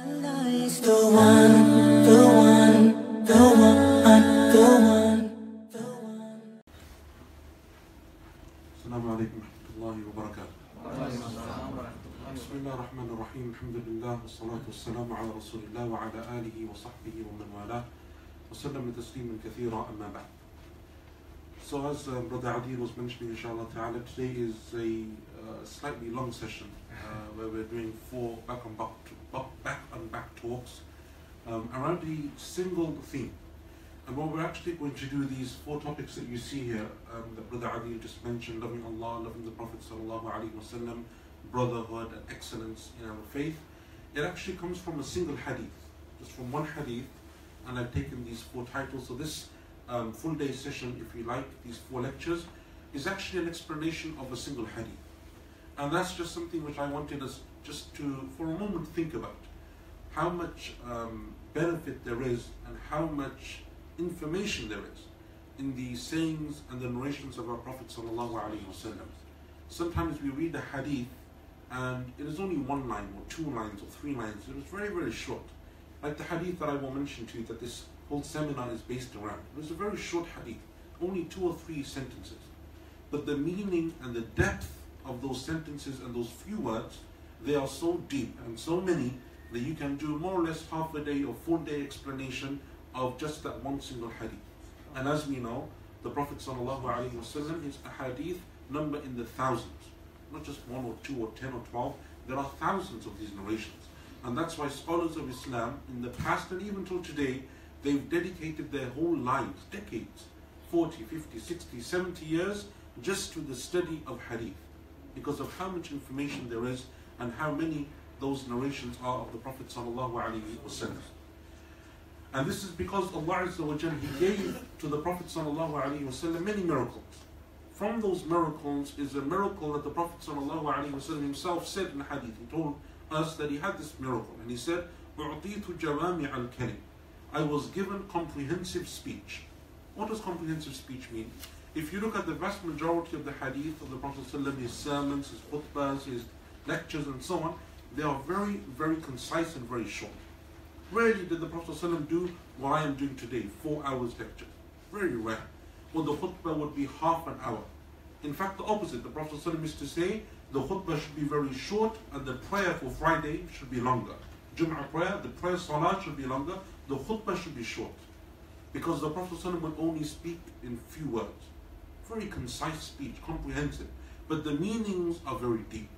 Allah is the one, the one, the one, the one. Assalamu alaikum wa rahmatullahi wa barakatuh. Bismillah ar-Rahman ar-Rahim. Alhamdulillah wa salatu wa salamu ala Rasulillah wa ala alihi wa sahbihi wa man wala wa sallam tasliman kathira amma ba'd. So as Brother Adil was mentioning, inshallah ta'ala, today is a slightly long session where we're doing 4 back and back talks around a single theme. And what we're actually going to do, these 4 topics that you see here, that Brother Adil just mentioned, loving Allah, loving the Prophet sallallahu alaihi wasallam, brotherhood and excellence in our faith, it actually comes from a single hadith, just from one hadith, and I've taken these 4 titles. So this full day session, if you like, these 4 lectures, is actually an explanation of a single hadith. And that's just something which I wanted us just to, for a moment, think about. How much benefit there is and how much information there is in the sayings and the narrations of our Prophet sallallahu alaihi wasallam. Sometimes we read the hadith and it is only 1 line or 2 lines or 3 lines. It is very, very short. Like the hadith that I will mention to you that this whole seminar is based around. It was a very short hadith, only 2 or 3 sentences. But the meaning and the depth of those sentences and those few words, they are so deep and so many that you can do more or less half a day or full day explanation of just that one single hadith. And as we know, the Prophet ﷺ, his hadith number in the thousands, not just 1 or 2 or 10 or 12, there are thousands of these narrations. And that's why scholars of Islam in the past and even till today, they've dedicated their whole lives, decades, 40, 50, 60, 70 years, just to the study of hadith, because of how much information there is and how many those narrations are of the Prophet ﷺ. And this is because Allah Azza wa Jalla, He gave to the Prophet ﷺ many miracles. From those miracles is a miracle that the Prophet ﷺ himself said in hadith. He told us that he had this miracle, and he said, أُعْطِيتُ جَوَامِعَ الْكَلِمِ, I was given comprehensive speech. What does comprehensive speech mean? If you look at the vast majority of the hadith of the Prophet ﷺ, his sermons, his khutbahs, his lectures and so on, they are very, very concise and very short. Rarely did the Prophet ﷺ do what I am doing today, 4 hours lecture. Very rare. Or the khutbah would be half an hour. In fact, the opposite. The Prophet ﷺ used to say, the khutbah should be very short and the prayer for Friday should be longer. Jum'ah prayer, the prayer salah should be longer, the khutbah should be short. Because the Prophet ﷺ would only speak in few words. Very concise speech, comprehensive. But the meanings are very deep.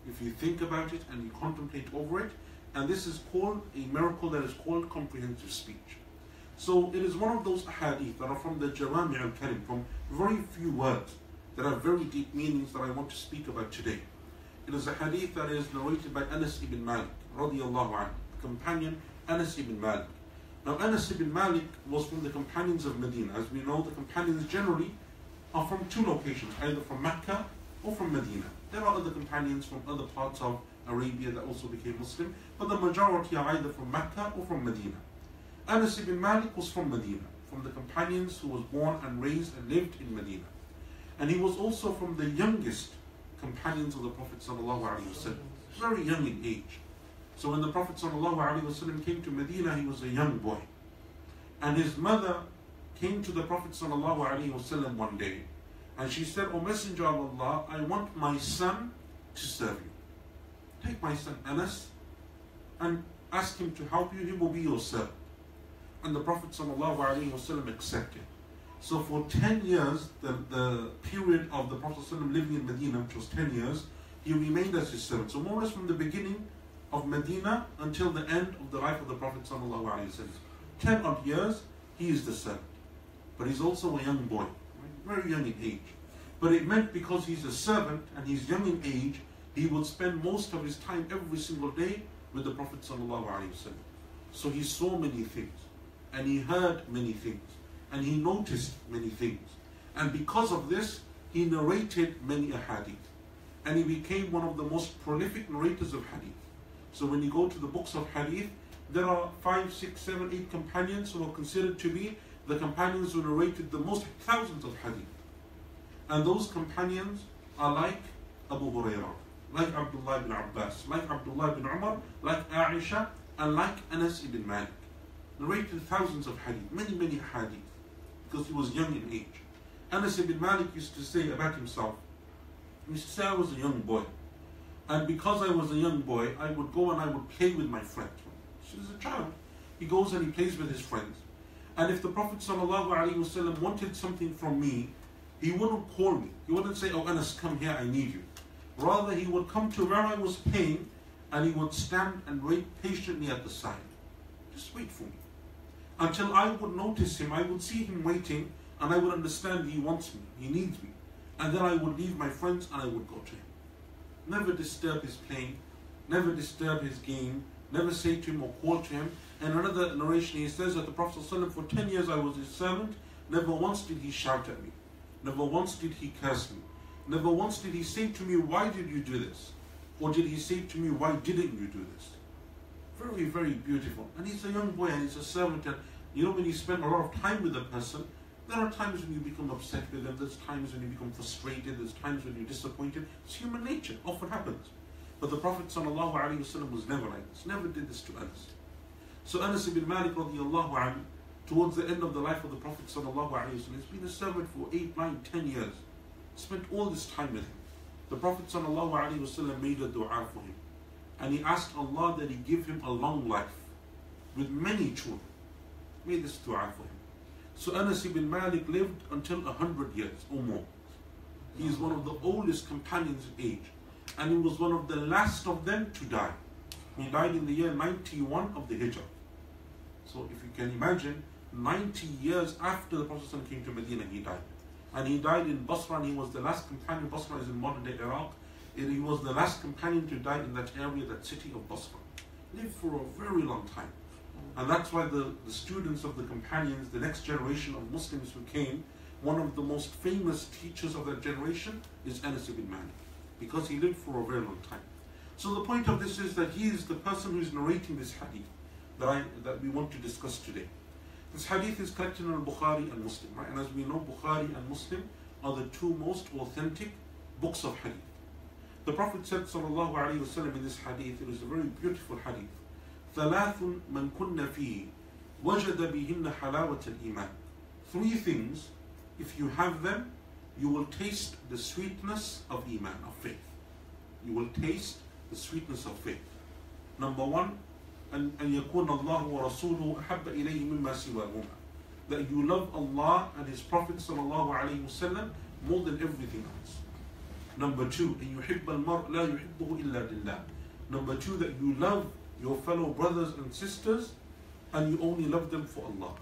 If you think about it and you contemplate over it, and this is called a miracle that is called comprehensive speech. So it is one of those hadith that are from the Jawami' al-Kalim, from very few words that have very deep meanings that I want to speak about today. It is a hadith that is narrated by Anas ibn Malik, radiyallahu anhu, companion Anas ibn Malik. Now Anas ibn Malik was from the companions of Medina. As we know, the companions generally are from 2 locations, either from Mecca or from Medina. There are other companions from other parts of Arabia that also became Muslim, but the majority are either from Mecca or from Medina. Anas ibn Malik was from Medina, from the companions who was born and raised and lived in Medina. And he was also from the youngest companions of the Prophet ﷺ, very young in age. So when the Prophet ﷺ came to Medina, he was a young boy. And his mother came to the Prophet ﷺ one day, and she said, O Messenger of Allah, I want my son to serve you. Take my son Anas and ask him to help you, he will be your servant. And the Prophet ﷺ accepted. So for 10 years, the period of the Prophet ﷺ living in Medina, which was 10 years, he remained as his servant. So more or less from the beginning of Medina until the end of the life of the Prophet ﷺ. 10 odd years, he is the servant. But he's also a young boy, right? Very young in age. But it meant because he's a servant and he's young in age, he would spend most of his time every single day with the Prophet ﷺ. So he saw many things, and he heard many things, and he noticed many things. And because of this, he narrated many ahadith. And he became one of the most prolific narrators of hadith. So when you go to the books of hadith, there are 5, 6, 7, 8 companions who are considered to be the companions who narrated the most, thousands of hadith. And those companions are like Abu Hurairah, like Abdullah ibn Abbas, like Abdullah ibn Umar, like Aisha, And like Anas ibn Malik, narrated thousands of hadith, many hadith, because he was young in age. Anas ibn Malik used to say about himself, he used to say, I was a young boy. And because I was a young boy, I would go and I would play with my friends. He was a child. He goes and he plays with his friends. And if the Prophet ﷺ wanted something from me, he wouldn't call me. He wouldn't say, oh Anas, come here, I need you. Rather, he would come to where I was playing and he would stand and wait patiently at the side. Just wait for me. Until I would notice him, I would see him waiting, and I would understand he wants me, he needs me. And then I would leave my friends and I would go to him. Never disturb his playing, never disturb his game, never say to him or call to him. And another narration, he says that the Prophet ﷺ, for 10 years I was his servant, never once did he shout at me, never once did he curse me, never once did he say to me, why did you do this? Or did he say to me, why didn't you do this? Very beautiful. And he's a young boy and he's a servant. And you know, when you spend a lot of time with a person, there are times when you become upset with them, there's times when you become frustrated, there's times when you're disappointed. It's human nature, often happens. But the Prophet ﷺ was never like this, never did this to Anas. So Anas ibn Malik radiallahu anhu, towards the end of the life of the Prophet ﷺ, he's been a servant for 8, 9, 10 years. Spent all this time with him. The Prophet ﷺ made a dua for him. And he asked Allah that He give him a long life with many children. Made this dua for him. So Anas ibn Malik lived until 100 years or more. He is one of the oldest companions in age. And he was one of the last of them to die. He died in the year 91 of the Hijrah. So if you can imagine, 90 years after the Prophet ﷺ came to Medina, he died. And he died in Basra, and he was the last companion. Basra is in modern day Iraq. He was the last companion to die in that area, that city of Basra. Lived for a very long time. And that's why the students of the companions, the next generation of Muslims who came, one of the most famous teachers of that generation is Anas ibn Malik, because he lived for a very long time. So the point of this is that he is the person who is narrating this hadith that we want to discuss today. This hadith is collected in Bukhari and Muslim, right? And as we know, Bukhari and Muslim are the two most authentic books of hadith. The Prophet said, sallallahu alayhi wa sallam, in this hadith, it is a very beautiful hadith. ثلاث من كن فيه وجد بهن حلاوة الإيمان. 3 things, if you have them, you will taste the sweetness of Iman, of faith. You will taste the sweetness of faith. Number 1, أن يكون الله ورسوله أحب إليه مما سواهما. That you love Allah and His Prophet sallallahu alayhi wa sallam more than everything else. Number 2, أن يحب المرء لا يحبه إلا لله. Number 2, that you love your fellow brothers and sisters and you only love them for Allah,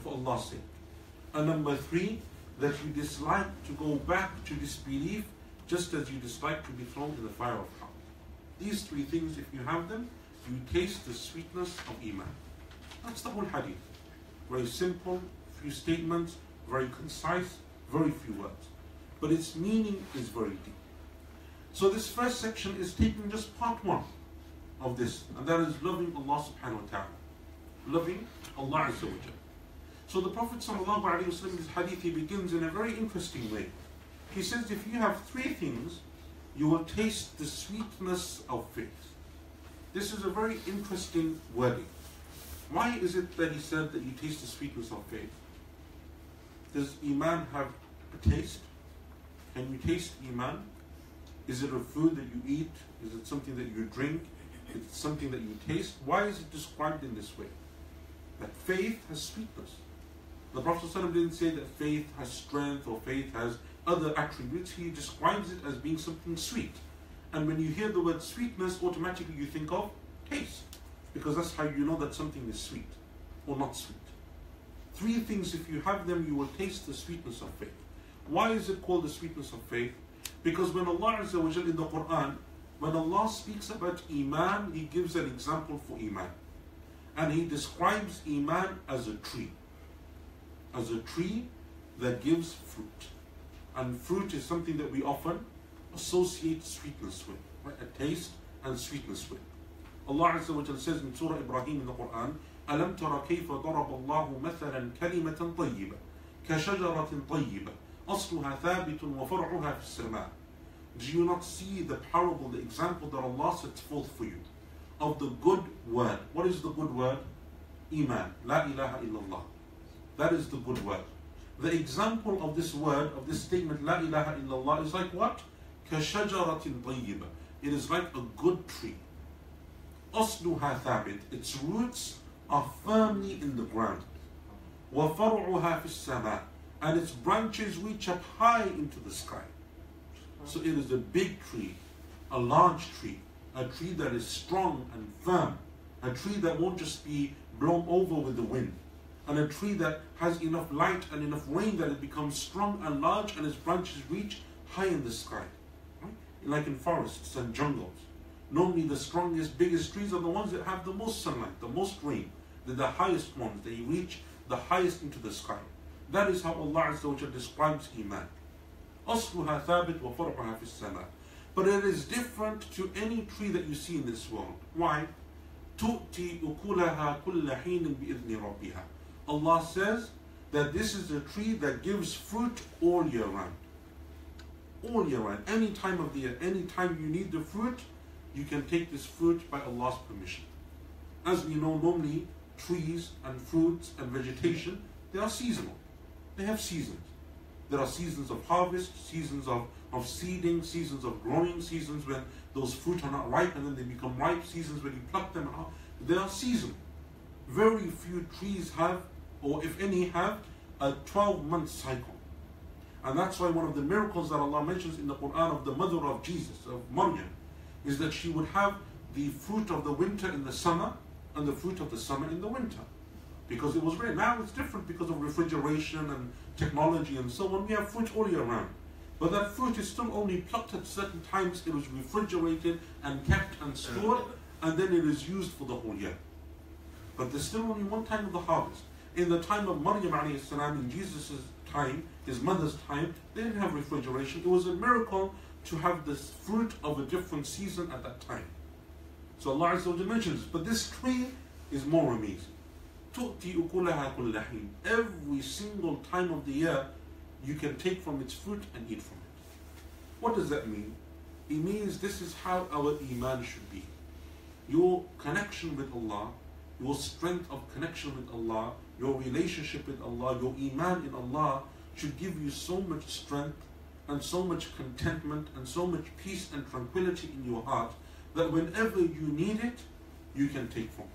for Allah's sake. And number 3, that you dislike to go back to disbelief just as you dislike to be thrown in the fire of hell. These 3 things, if you have them, you taste the sweetness of Iman. That's the whole hadith. Very simple, few statements, very concise, very few words. But its meaning is very deep. So this first section is taking just part 1 of this, and that is loving Allah subhanahu wa ta'ala. Loving Allah Azza wa Jalla. So the Prophet sallallahu alayhi wa sallam, this hadith, he begins in a very interesting way. He says, if you have 3 things, you will taste the sweetness of faith. This is a very interesting wording. Why is it that he said that you taste the sweetness of faith? Does Iman have a taste? Can you taste Iman? Is it a food that you eat? Is it something that you drink? Is it something that you taste? Why is it described in this way? That faith has sweetness. The Prophet ﷺ didn't say that faith has strength or faith has other attributes. He describes it as being something sweet. And when you hear the word sweetness, automatically you think of taste, because that's how you know that something is sweet or not sweet. 3 things, if you have them, you will taste the sweetness of faith. Why is it called the sweetness of faith? Because when Allah Azza wa Jalla in the Quran, when Allah speaks about Iman, He gives an example for Iman. And He describes Iman as a tree. As a tree that gives fruit. And fruit is something that we often associate sweetness with, right? A taste and sweetness with. Allah Azza wa Jalla says in Surah Ibrahim in the Quran, أَلَمْ تَرَ كَيْفَ ضَرَبَ اللَّهُ مَثَلًا كَلِمَةً طَيِّبَةً كَشَجَرَةٍ طَيِّبَةٍ أَصْلُهَا ثَابِتٌ وَفَرْعُهَا فِي السَّمَاءِ. Do you not see the parable, the example that Allah sets forth for you? of the good word. What is the good word? Emaan. La ilaha illallah. That is the good word. The example of this word, of this statement, La ilaha illallah, is like what? كَشَجَرَةٍ طَيِّبَةٍ. It is like a good tree. أَصْلُهَا ثَابِتٍ. Its roots are firmly in the ground. وَفَرْعُهَا فِي السَّمَاءِ. And its branches reach up high into the sky. So it is a big tree, a large tree, a tree that is strong and firm, a tree that won't just be blown over with the wind, and a tree that has enough light and enough rain that it becomes strong and large and its branches reach high in the sky. Right? Like in forests and jungles. Normally the strongest, biggest trees are the ones that have the most sunlight, the most rain. They're the highest ones. They reach the highest into the sky. That is how Allah Azza wa Jalla describes Emaan. أصلها ثابت وفرعها في السماء. But it is different to any tree that you see in this world. Why? تؤتي أكلها كل حين بإذن ربها. Allah says that this is a tree that gives fruit all year round. All year round. Any time of the year, any time you need the fruit, you can take this fruit by Allah's permission. As we know, normally trees and fruits and vegetation, they are seasonal. They have seasons. There are seasons of harvest, seasons of seeding, seasons of growing, seasons when those fruit are not ripe and then they become ripe, seasons when you pluck them out. They are seasonal. Very few trees have, or if any have, a 12-month cycle. And that's why one of the miracles that Allah mentions in the Quran of the mother of Jesus, of Maryam, is that she would have the fruit of the winter in the summer and the fruit of the summer in the winter. Because it was rare. Now it's different because of refrigeration and technology and so on. We have fruit all year round. But that fruit is still only plucked at certain times. It was refrigerated and kept and stored, and then it is used for the whole year. But there's still only one time of the harvest. In the time of Maryam alayhi salam, in Jesus' time, his mother's time, they didn't have refrigeration. It was a miracle to have this fruit of a different season at that time. So Allah Azza wa Jalla mentions this. But this tree is more amazing. تُؤْتِي أُكُلَهَا كُلَّ حِينٍ. Every single time of the year, you can take from its fruit and eat from it. What does that mean? It means this is how our Emaan should be. Your connection with Allah, your strength of connection with Allah, your relationship with Allah, your Emaan in Allah should give you so much strength and so much contentment and so much peace and tranquility in your heart that whenever you need it, you can take from it.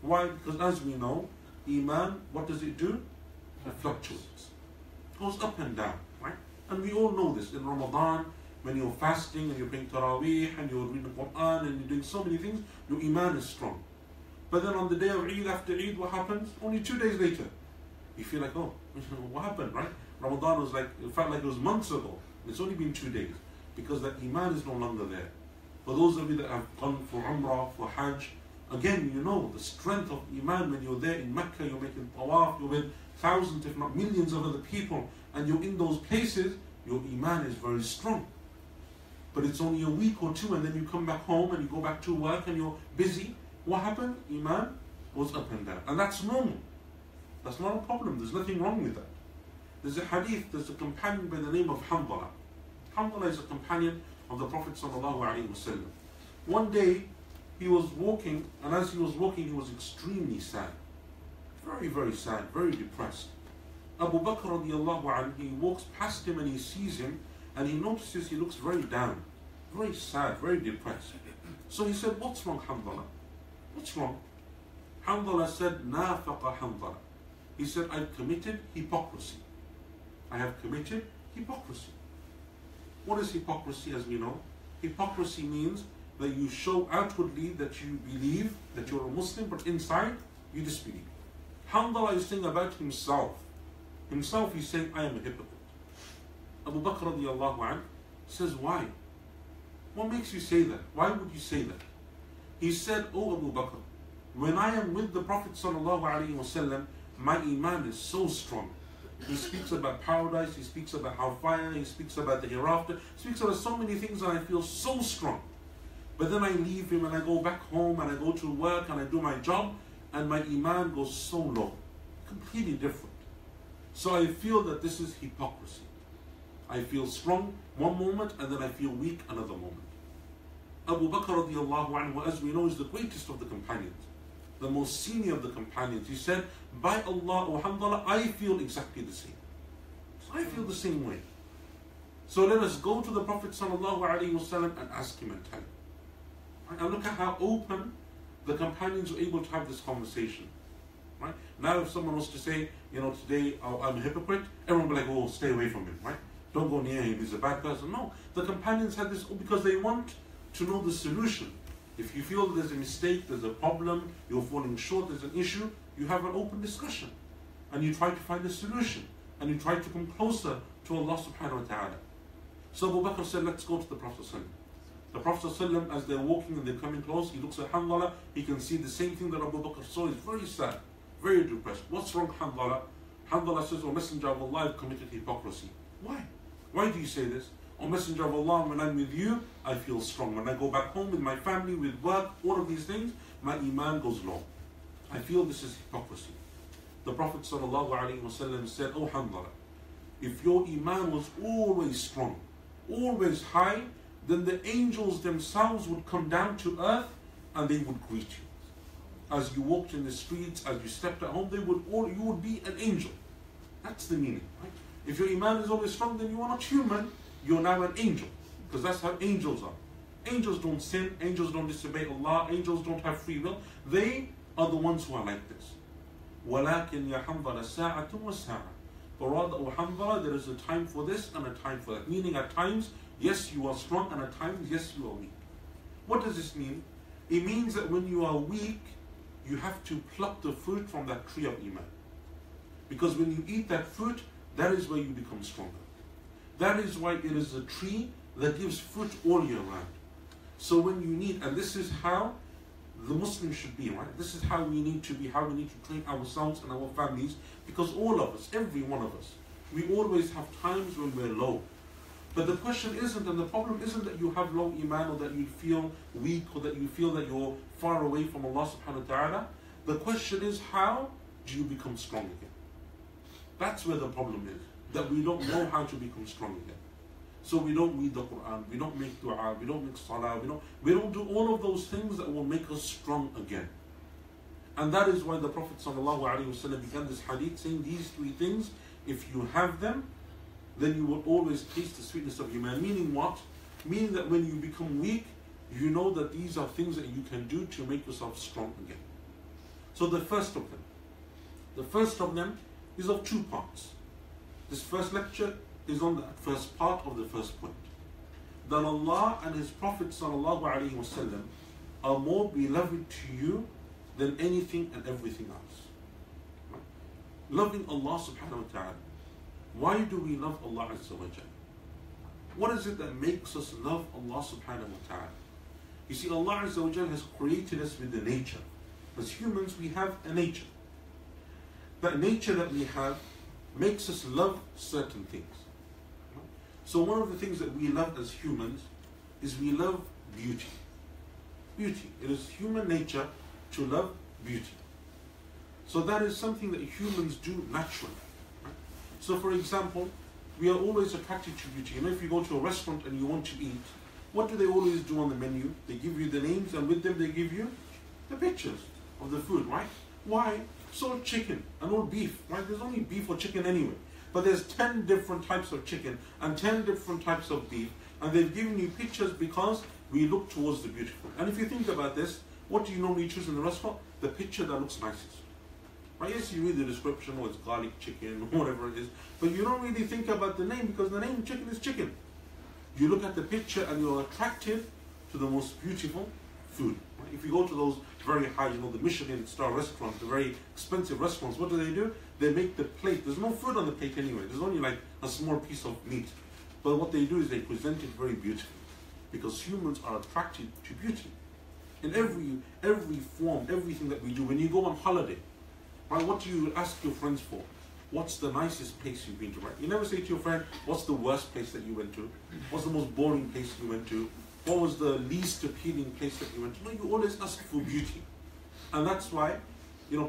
Why? Because as we know, Emaan, what does it do? It fluctuates. It goes up and down, right? And we all know this. In Ramadan, when you're fasting and you're praying Taraweeh and you're reading the Quran and you're doing so many things, your Emaan is strong. But then on the day of Eid, after Eid, what happens? Only 2 days later, you feel like, oh, what happened, right? Ramadan was like, it felt like it was months ago. It's only been 2 days because that Emaan is no longer there. For those of you that have gone for Umrah, for Hajj, again, you know the strength of Emaan when you're there in Mecca, you're making tawaf, you're with thousands, if not millions of other people, and you're in those places, your Emaan is very strong. But it's only a week or two, and then you come back home and you go back to work and you're busy. What happened? Emaan goes up and down. And that's normal. That's not a problem. There's nothing wrong with that. There's a hadith, there's a companion by the name of Hanbala. Hanbala is a companion of the Prophet ﷺ. One day, he was walking, and as he was walking, he was extremely sad. Very, very sad, very depressed. Abu Bakr radiallahu anhu, he walks past him and he sees him, and he notices he looks very down, very sad, very depressed. So he said, "What's wrong, Hanbala? What's wrong?" Hanbala said, "Nafaqa Hanbala." He said, "I've committed hypocrisy. I have committed hypocrisy." What is hypocrisy, as we know? Hypocrisy means that you show outwardly that you believe that you're a Muslim, but inside you disbelieve. Hanbala is saying about himself. Himself, he's saying, "I am a hypocrite." Abu Bakr radiallahu anhu says, "Why? What makes you say that? Why would you say that?" He said, "Oh Abu Bakr, when I am with the Prophet sallallahu alaihi wasallam, my Emaan is so strong. He speaks about paradise, he speaks about hellfire, he speaks about the hereafter, he speaks about so many things and I feel so strong. But then I leave him and I go back home and I go to work and I do my job and my Emaan goes so low. Completely different. So I feel that this is hypocrisy. I feel strong one moment and then I feel weak another moment." Abu Bakr radiallahu anhu, as we know, is the greatest of the companions, the most senior of the companions. He said, by Allah, O Hanzala, I feel exactly the same. So I feel the same way. So let us go to the Prophet ﷺ and ask him and tell him. Right? And look at how open the companions were able to have this conversation. Right? Now if someone was to say, today I'm a hypocrite, everyone will be like, oh, stay away from him, right? Don't go near him, he's a bad person. No, the companions had this because they want to know the solution. If you feel there's a mistake, there's a problem, you're falling short, there's an issue, you have an open discussion. And you try to find a solution. And you try to come closer to Allah subhanahu wa ta'ala. So Abu Bakr said, let's go to the Prophet ﷺ. The Prophet ﷺ, as they're walking and they're coming close, he looks at Hanzala, he can see the same thing that Abu Bakr saw. He's very sad, very depressed. What's wrong, Hanzala? Hanzala says, O Messenger of Allah, I've committed hypocrisy. Why? Why do you say this? O Messenger of Allah, when I'm with you, I feel strong. When I go back home with my family, with work, all of these things, my Emaan goes low. I feel this is hypocrisy. The Prophet ﷺ said, O Hanzala, if your Emaan was always strong, always high, then the angels themselves would come down to earth and they would greet you. As you walked in the streets, as you stepped at home, you would be an angel. That's the meaning, right? If your Emaan is always strong, then you are not human, you're now an angel. Because that's how angels are. Angels don't sin, angels don't disobey Allah, angels don't have free will. They are the ones who are like this. وَلَكِنْ يَحَنْظَلَ سَاعَةٌ وَسَاعَةٌ. But rather, O Hanzala, there is a time for this and a time for that. Meaning at times, yes, you are strong, and at times, yes, you are weak. What does this mean? It means that when you are weak, you have to pluck the fruit from that tree of Emaan. Because when you eat that fruit, that is where you become stronger. That is why it is a tree that gives fruit all year round. So when you need, and this is how the Muslim should be, right? This is how we need to be, how we need to train ourselves and our families, because all of us, every one of us, we always have times when we're low. But the question isn't, and the problem isn't that you have low Emaan or that you feel weak or that you feel that you're far away from Allah subhanahu wa ta'ala. The question is, how do you become strong again? That's where the problem is, that we don't know how to become strong again. So we don't read the Quran, we don't make dua, we don't make salah, we don't do all of those things that will make us strong again. And that is why the Prophet ﷺ began this hadith saying these three things, if you have them, then you will always taste the sweetness of Iman. Meaning what? Meaning that when you become weak, you know that these are things that you can do to make yourself strong again. So the first of them is of two parts. This first lecture is on the first part of the first point. That Allah and His Prophet ﷺ are more beloved to you than anything and everything else. Right? Loving Allah subhanahu wa ta'ala. Why do we love Allah Azza wa Jalla? What is it that makes us love Allah subhanahu wa ta'ala? You see, Allah Azza wa Jalla has created us with the nature. As humans, we have a nature. That nature that we have makes us love certain things. So one of the things that we love as humans is we love beauty. Beauty. It is human nature to love beauty. So that is something that humans do naturally. Right? So for example, we are always attracted to beauty. If you go to a restaurant and you want to eat, what do they always do on the menu? They give you the names, and with them they give you the pictures of the food, right? Why? So chicken and all beef, right? There's only beef or chicken anyway. But there's 10 different types of chicken and 10 different types of beef. And they've given you pictures because we look towards the beautiful. And if you think about this, what do you normally choose in the restaurant? The picture that looks nicest. Right? Yes, you read the description, or it's garlic chicken, or whatever it is. But you don't really think about the name, because the name chicken is chicken. You look at the picture and you're attracted to the most beautiful food. Right? If you go to those very high, the Michelin star restaurants, the very expensive restaurants, what do? They make the plate. There's no food on the plate anyway. There's only like a small piece of meat. But what they do is they present it very beautifully, because humans are attracted to beauty. In every form, everything that we do. When you go on holiday, right, what do you ask your friends for? What's the nicest place you've been to? Right? You never say to your friend, what's the worst place that you went to? What's the most boring place you went to? What was the least appealing place that you went to? No, you always ask for beauty. And that's why,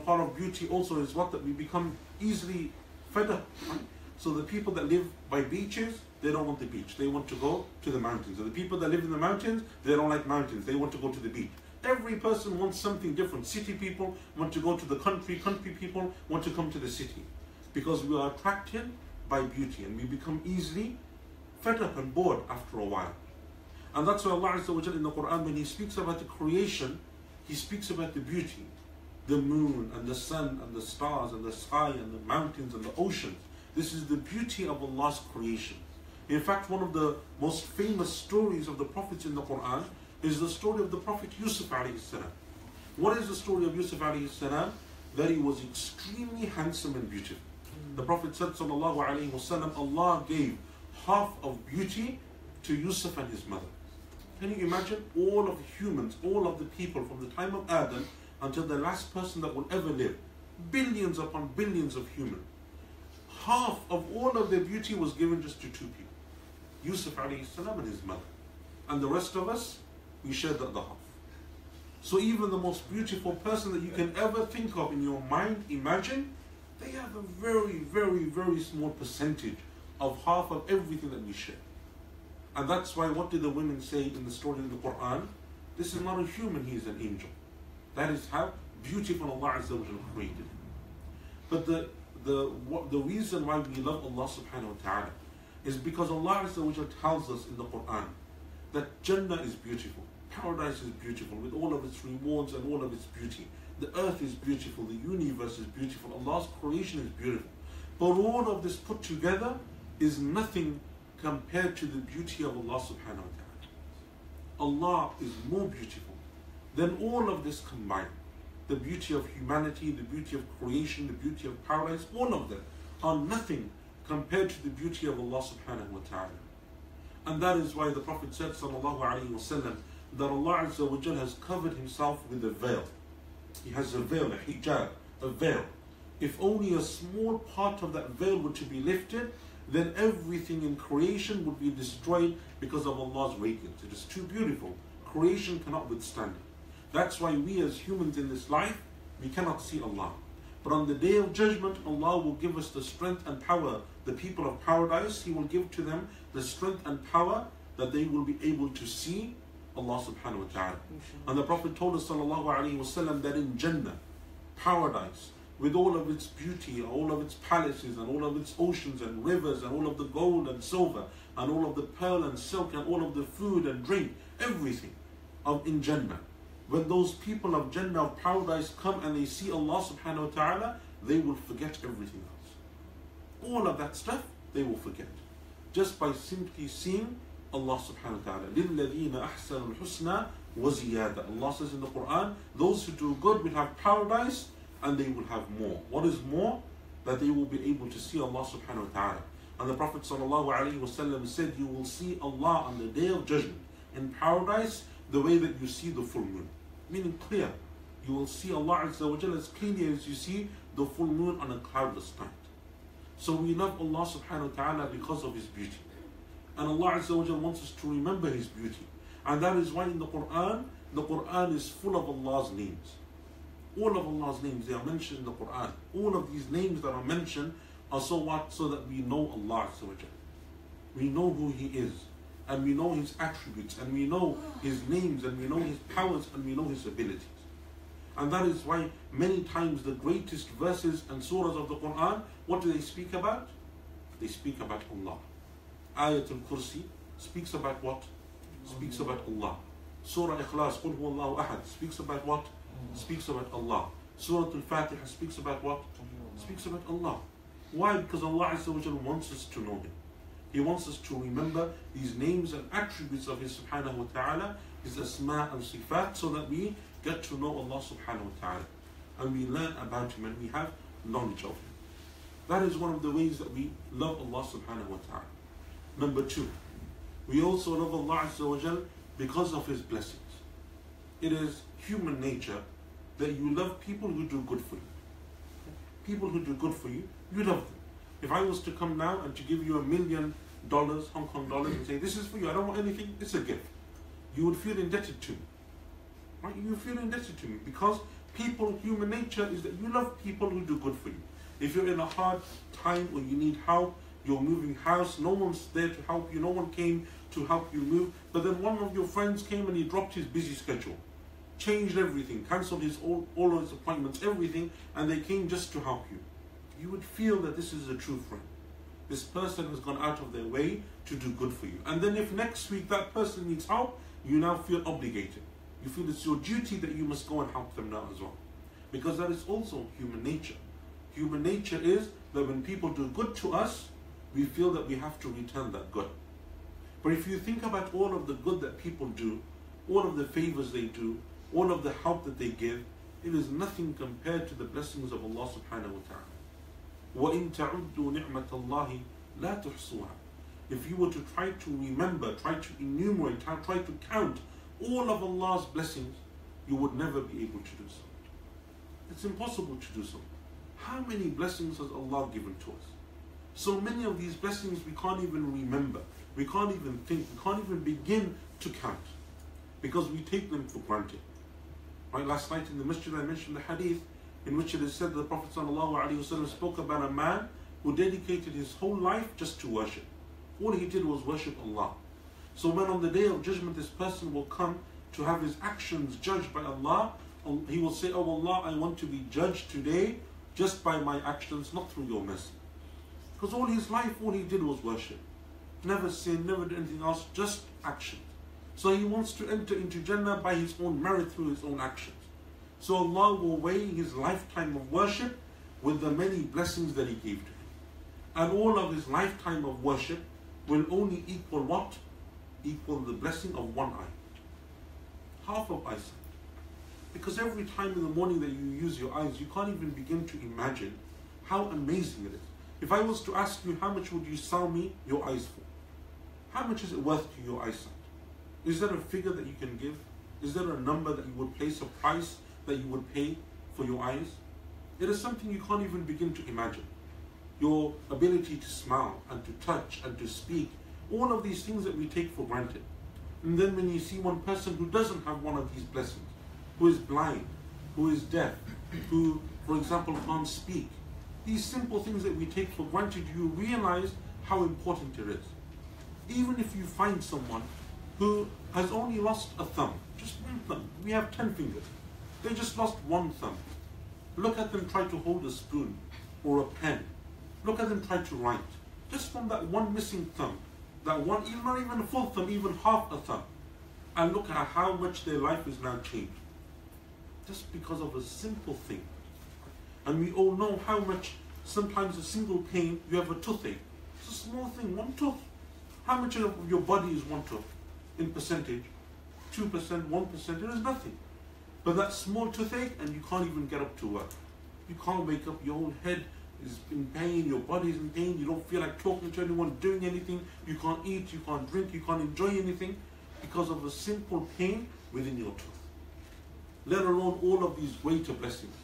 part of beauty also is that we become easily fed up. Right? So the people that live by beaches, they don't want the beach. They want to go to the mountains. And the people that live in the mountains, they don't like mountains. They want to go to the beach. Every person wants something different. City people want to go to the country. Country people want to come to the city. Because we are attracted by beauty and we become easily fed up and bored after a while. And that's why Allah Azza wa Jalla in the Quran, when He speaks about the creation, He speaks about the beauty. The moon and the sun and the stars and the sky and the mountains and the oceans. This is the beauty of Allah's creation. In fact, one of the most famous stories of the prophets in the Quran is the story of the Prophet Yusuf alayhi salam. What is the story of Yusuf alayhi salam? That he was extremely handsome and beautiful. The Prophet said, sallallahu alayhi wasallam, Allah gave half of beauty to Yusuf and his mother. Can you imagine all of the humans, all of the people from the time of Adam until the last person that will ever live, billions upon billions of humans, half of all of their beauty was given just to two people, Yusuf alayhi salam and his mother. And the rest of us, we shared the other half. So even the most beautiful person that you can ever think of in your mind, imagine, they have a very, very, very small percentage of half of everything that we share. And that's why, what did the women say in the story in the Quran? This is not a human, he is an angel. That is how beautiful Allah Azza wa Jalla created him. But the reason why we love Allah subhanahu wa ta'ala is because Allah Azza wa Jalla tells us in the Quran that Jannah is beautiful, paradise is beautiful with all of its rewards and all of its beauty. The earth is beautiful, the universe is beautiful, Allah's creation is beautiful. But all of this put together is nothing compared to the beauty of Allah subhanahu wa ta'ala. Allah is more beautiful than all of this combined. The beauty of humanity, the beauty of creation, the beauty of paradise, all of them are nothing compared to the beauty of Allah subhanahu wa ta'ala. And that is why the Prophet said, sallallahu alayhi wa sallam, that Allah Azza wa Jalla has covered himself with a veil. He has a veil, a hijab, a veil. If only a small part of that veil were to be lifted, then everything in creation would be destroyed because of Allah's radiance. It is too beautiful. Creation cannot withstand it. That's why we as humans in this life, we cannot see Allah. But on the day of judgment, Allah will give us the strength and power. The people of paradise, He will give to them the strength and power that they will be able to see Allah subhanahu wa ta'ala. And the Prophet told us sallallahu alayhi wa sallam that in Jannah, paradise, with all of its beauty, all of its palaces and all of its oceans and rivers and all of the gold and silver and all of the pearl and silk and all of the food and drink, everything in Jannah. When those people of Jannah, of paradise, come and they see Allah subhanahu wa ta'ala, they will forget everything else. All of that stuff, they will forget. Just by simply seeing Allah subhanahu wa ta'ala. لِلَّذِينَ أَحْسَنُوا الْحُسْنَى وَزِيَادَةً. Allah says in the Quran, those who do good will have paradise and they will have more. What is more? That they will be able to see Allah subhanahu wa ta'ala. And the Prophet sallallahu alayhi wa sallam said, you will see Allah on the day of judgment in paradise the way that you see the full moon. Meaning clear. You will see Allah Azza wa Jalla as clearly as you see the full moon on a cloudless night. So we love Allah subhanahu wa ta'ala because of His beauty. And Allah Azza wa Jalla wants us to remember His beauty. And that is why in the Quran is full of Allah's names. All of Allah's names, they are mentioned in the Quran. All of these names that are mentioned are so what? So that we know Allah Azza wa Jalla. We know who He is. And we know His attributes. And we know His names. And we know His powers. And we know His abilities. And that is why many times the greatest verses and surahs of the Quran, what do they speak about? They speak about Allah. Ayatul Kursi speaks about what? Speaks about Allah. Surah Ikhlas, Qul Huwallahu Ahad, speaks about what? Speaks about Allah. Surah Al-Fatiha speaks about what? Speaks about Allah. Why? Because Allah Azza wa Jalla wants us to know Him. He wants us to remember these names and attributes of His subhanahu wa ta'ala, His asma and sifat, so that we get to know Allah subhanahu wa ta'ala. And we learn about Him and we have knowledge of Him. That is one of the ways that we love Allah subhanahu wa ta'ala. Number two, we also love Allah Azza wa Jal because of His blessings. It is human nature that you love people who do good for you. People who do good for you, you love them. If I was to come now and to give you $1 million, Hong Kong dollars, and say, this is for you, I don't want anything, it's a gift, you would feel indebted to me. Right? You feel indebted to me because people, human nature is that you love people who do good for you. If you're in a hard time or you need help, you're moving house, no one's there to help you, no one came to help you move, but then one of your friends came and he dropped his busy schedule, changed everything, cancelled all of his appointments, everything, and they came just to help you. You would feel that this is a true friend. This person has gone out of their way to do good for you. And then if next week that person needs help, you now feel obligated. You feel it's your duty that you must go and help them now as well. Because that is also human nature. Human nature is that when people do good to us, we feel that we have to return that good. But if you think about all of the good that people do, all of the favors they do, all of the help that they give, it is nothing compared to the blessings of Allah subhanahu wa ta'ala. وَإِن تَعُدُّوا نِعْمَةَ اللَّهِ لَا تُحْصُوهَا. If you were to try to remember, try to enumerate, try to count all of Allah's blessings, you would never be able to do so. It's impossible to do so. How many blessings has Allah given to us? So many of these blessings we can't even remember. We can't even think. We can't even begin to count. Because we take them for granted. Right? Last night in the masjid I mentioned the hadith in which it is said that the Prophet ﷺ spoke about a man who dedicated his whole life just to worship. All he did was worship Allah. So when on the day of judgment this person will come to have his actions judged by Allah, he will say, "Oh Allah, I want to be judged today just by my actions, not through your mercy." Because all his life, all he did was worship. Never sinned, never did anything else, just action. So he wants to enter into Jannah by his own merit through his own actions. So Allah will weigh his lifetime of worship with the many blessings that He gave to him. And all of his lifetime of worship will only equal what? Equal the blessing of one eye. Half of eyesight. Because every time in the morning that you use your eyes, you can't even begin to imagine how amazing it is. If I was to ask you, how much would you sell me your eyes for? How much is it worth to your eyesight? Is there a figure that you can give? Is there a number that you would place, a price that you would pay for your eyes? It is something you can't even begin to imagine. Your ability to smile and to touch and to speak, all of these things that we take for granted. And then when you see one person who doesn't have one of these blessings, who is blind, who is deaf, who, for example, can't speak, these simple things that we take for granted, you realize how important it is. Even if you find someone who has only lost a thumb, just one thumb, we have 10 fingers, they just lost one thumb. Look at them try to hold a spoon or a pen. Look at them try to write. Just from that one missing thumb, that one, even not even a full thumb, even half a thumb. And look at how much their life is now changed. Just because of a simple thing. And we all know how much sometimes a single pain, you have a toothache. It's a small thing, one tooth. How much of your body is one tooth? In percentage, 2%, 1%, it is nothing. But that small toothache and you can't even get up to work. You can't wake up, your whole head is in pain, your body is in pain, you don't feel like talking to anyone, doing anything, you can't eat, you can't drink, you can't enjoy anything because of a simple pain within your tooth. Let alone all of these greater blessings.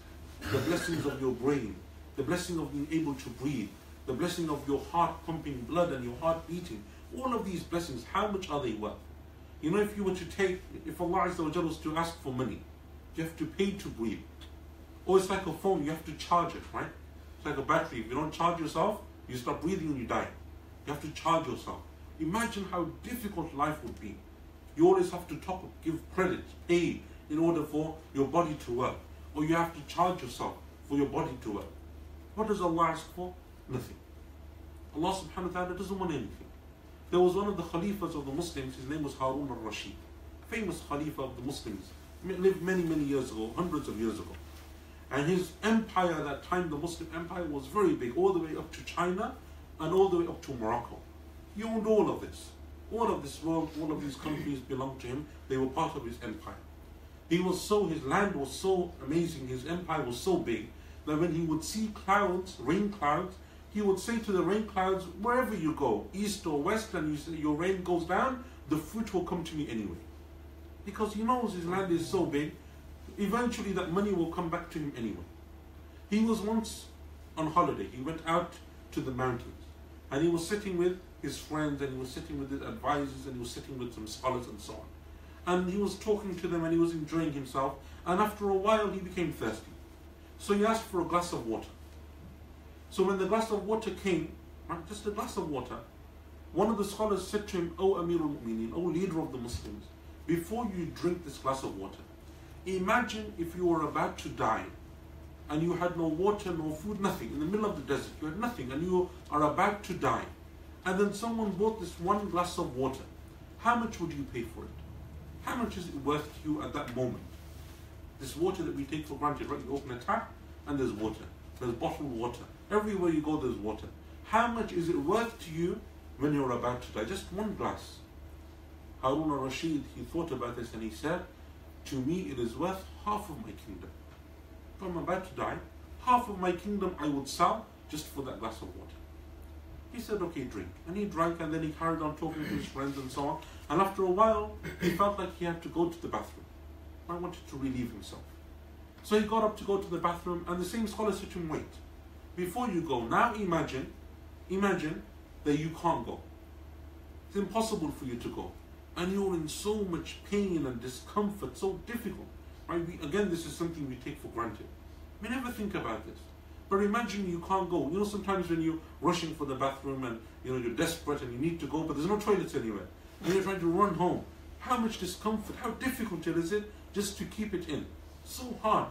The blessings of your brain, the blessing of being able to breathe, the blessing of your heart pumping blood and your heart beating. All of these blessings, how much are they worth? You know, if you were to take, if Allah Azza wa Jalla was to ask for money, you have to pay to breathe. Or it's like a phone, you have to charge it, right? It's like a battery. If you don't charge yourself, you stop breathing and you die. You have to charge yourself. Imagine how difficult life would be. You always have to top up, give credit, pay in order for your body to work. Or you have to charge yourself for your body to work. What does Allah ask for? Nothing. Allah subhanahu wa ta'ala doesn't want anything. There was one of the Khalifas of the Muslims, his name was Harun al-Rashid. Famous Khalifa of the Muslims. Lived many, many years ago, hundreds of years ago. And his empire at that time, the Muslim empire, was very big, all the way up to China and all the way up to Morocco. He owned all of this. All of this world, all of these countries belonged to him. They were part of his empire. His land was so amazing, his empire was so big, that when he would see clouds, rain clouds, he would say to the rain clouds, wherever you go, east or west, and you say your rain goes down, the fruit will come to me anyway. Because he knows his land is so big, eventually that money will come back to him anyway. He was once on holiday. He went out to the mountains and he was sitting with his friends and he was sitting with his advisors and he was sitting with some scholars and so on. And he was talking to them and he was enjoying himself, and after a while he became thirsty. So he asked for a glass of water. So when the glass of water came, right? Just a glass of water. One of the scholars said to him, O Amir al-Mu'mineen, O leader of the Muslims, before you drink this glass of water, imagine if you were about to die and you had no water, no food, nothing, in the middle of the desert, you had nothing and you are about to die. And then someone bought this one glass of water. How much would you pay for it? How much is it worth to you at that moment? This water that we take for granted, right? You open a tap and there's water. There's bottled water. Everywhere you go there's water. How much is it worth to you when you're about to die? Just one glass. Harun al-Rashid, he thought about this and he said, to me it is worth half of my kingdom. If I'm about to die, half of my kingdom I would sell just for that glass of water. He said, okay, drink. And he drank and then he carried on talking to his friends and so on. And after a while, he felt like he had to go to the bathroom. I wanted to relieve himself. So he got up to go to the bathroom and the same scholar said to him, wait, before you go, now imagine that you can't go. It's impossible for you to go. And you're in so much pain and discomfort, so difficult. Right? Again, this is something we take for granted. We never think about this. But imagine you can't go. You know, sometimes when you're rushing for the bathroom and you're desperate and you need to go, but there's no toilets anywhere. And you're trying to run home. How much discomfort, how difficult is it just to keep it in? So hard.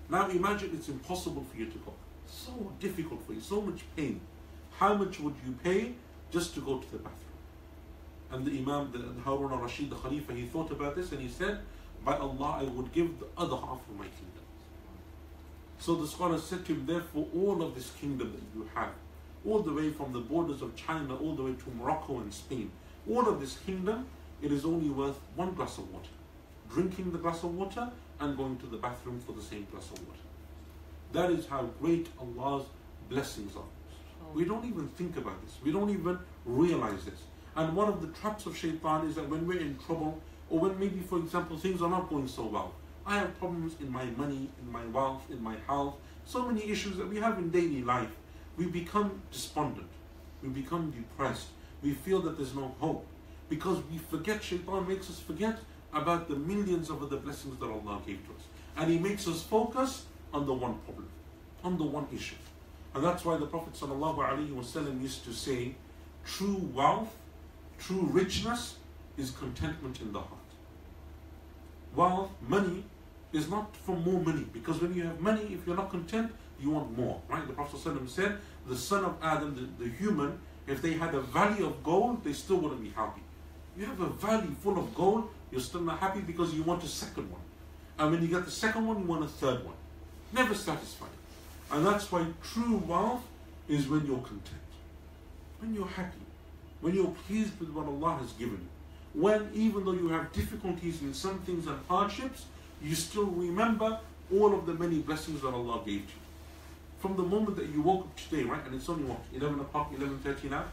Now imagine it's impossible for you to go. So difficult for you, so much pain. How much would you pay just to go to the bathroom? And the Imam, the Harun al-Rashid, the Khalifa, he thought about this and he said, by Allah, I would give the other half of my kingdom. So the scholar said to him, therefore, all of this kingdom that you have, all the way from the borders of China, all the way to Morocco and Spain, all of this kingdom, it is only worth one glass of water. Drinking the glass of water and going to the bathroom for the same glass of water. That is how great Allah's blessings are. We don't even think about this. We don't even realize this. And one of the traps of shaitan is that when we're in trouble, or when maybe, for example, things are not going so well, I have problems in my money, in my wealth, in my health, so many issues that we have in daily life. We become despondent. We become depressed. We feel that there's no hope. Because we forget, shaitan makes us forget about the millions of other blessings that Allah gave to us. And he makes us focus on the one problem, on the one issue. And that's why the Prophet ﷺ used to say, true wealth, true richness is contentment in the heart. Wealth, money, is not for more money. Because when you have money, if you're not content, you want more. Right? The Prophet ﷺ said, the son of Adam, the human, if they had a valley of gold, they still wouldn't be happy. You have a valley full of gold, you're still not happy because you want a second one. And when you get the second one, you want a third one. Never satisfied. And that's why true wealth is when you're content. When you're happy. When you're pleased with what Allah has given you. When, even though you have difficulties in some things and hardships, you still remember all of the many blessings that Allah gave you. From the moment that you woke up today, right? And it's only what, 11 o'clock, 11:30 now?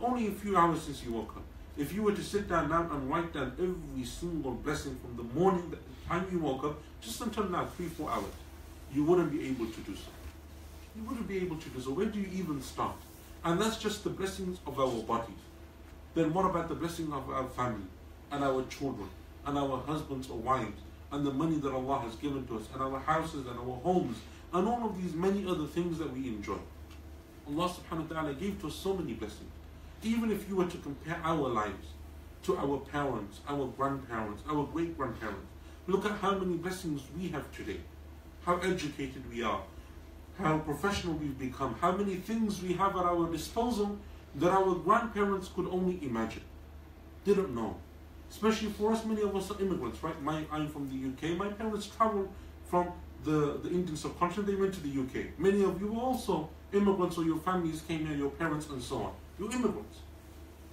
Only a few hours since you woke up. If you were to sit down now and write down every single blessing from the morning, the time you woke up, just until now, 3-4 hours, you wouldn't be able to do so. You wouldn't be able to do so. Where do you even start? And that's just the blessings of our bodies. Then what about the blessing of our family, and our children, and our husbands or wives, and the money that Allah has given to us, and our houses and our homes, and all of these many other things that we enjoy. Allah subhanahu wa ta'ala gave to us so many blessings. Even if you were to compare our lives to our parents, our grandparents, our great-grandparents, look at how many blessings we have today, how educated we are, how professional we've become, how many things we have at our disposal that our grandparents could only imagine, didn't know. Especially for us, many of us are immigrants, right? I'm from the UK. My parents traveled from the Indian subcontinent, they went to the UK. Many of you were also immigrants, or your families came here, your parents and so on. You're immigrants.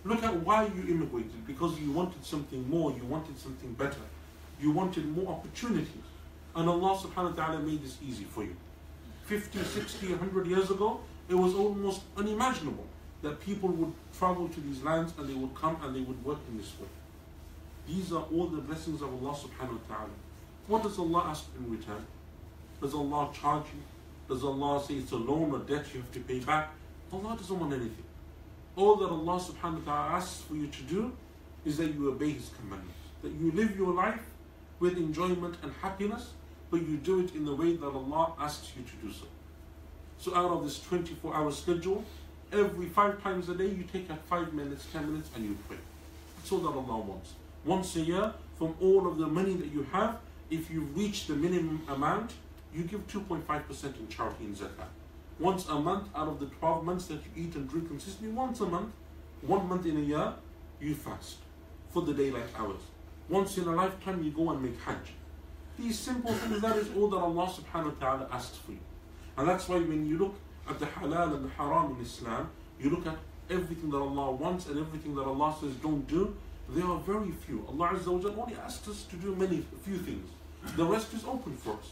Look at why you immigrated. Because you wanted something more, you wanted something better. You wanted more opportunities. And Allah subhanahu wa ta'ala made this easy for you. 50, 60, 100 years ago, it was almost unimaginable that people would travel to these lands and they would come and they would work in this way. These are all the blessings of Allah subhanahu wa ta'ala. What does Allah ask in return? Does Allah charge you? Does Allah say it's a loan or debt you have to pay back? Allah doesn't want anything. All that Allah subhanahu wa ta'ala asks for you to do is that you obey His commandments. That you live your life with enjoyment and happiness, but you do it in the way that Allah asks you to do so. So out of this 24-hour schedule, Every 5 times a day, you take out 5 minutes, 10 minutes, and you pray. That's all that Allah wants. Once a year, from all of the money that you have, if you've reached the minimum amount, you give 2.5% in charity in zakat. Once a month, out of the 12 months that you eat and drink consistently, once a month, 1 month in a year, you fast for the daylight hours. Once in a lifetime, you go and make hajj. These simple things, that is all that Allah subhanahu wa ta'ala asks for you. And that's why when you look at the halal and the haram in Islam, you look at everything that Allah wants and everything that Allah says don't do, there are very few. Allah Azza wa Jalla only asks us to do few things. The rest is open for us.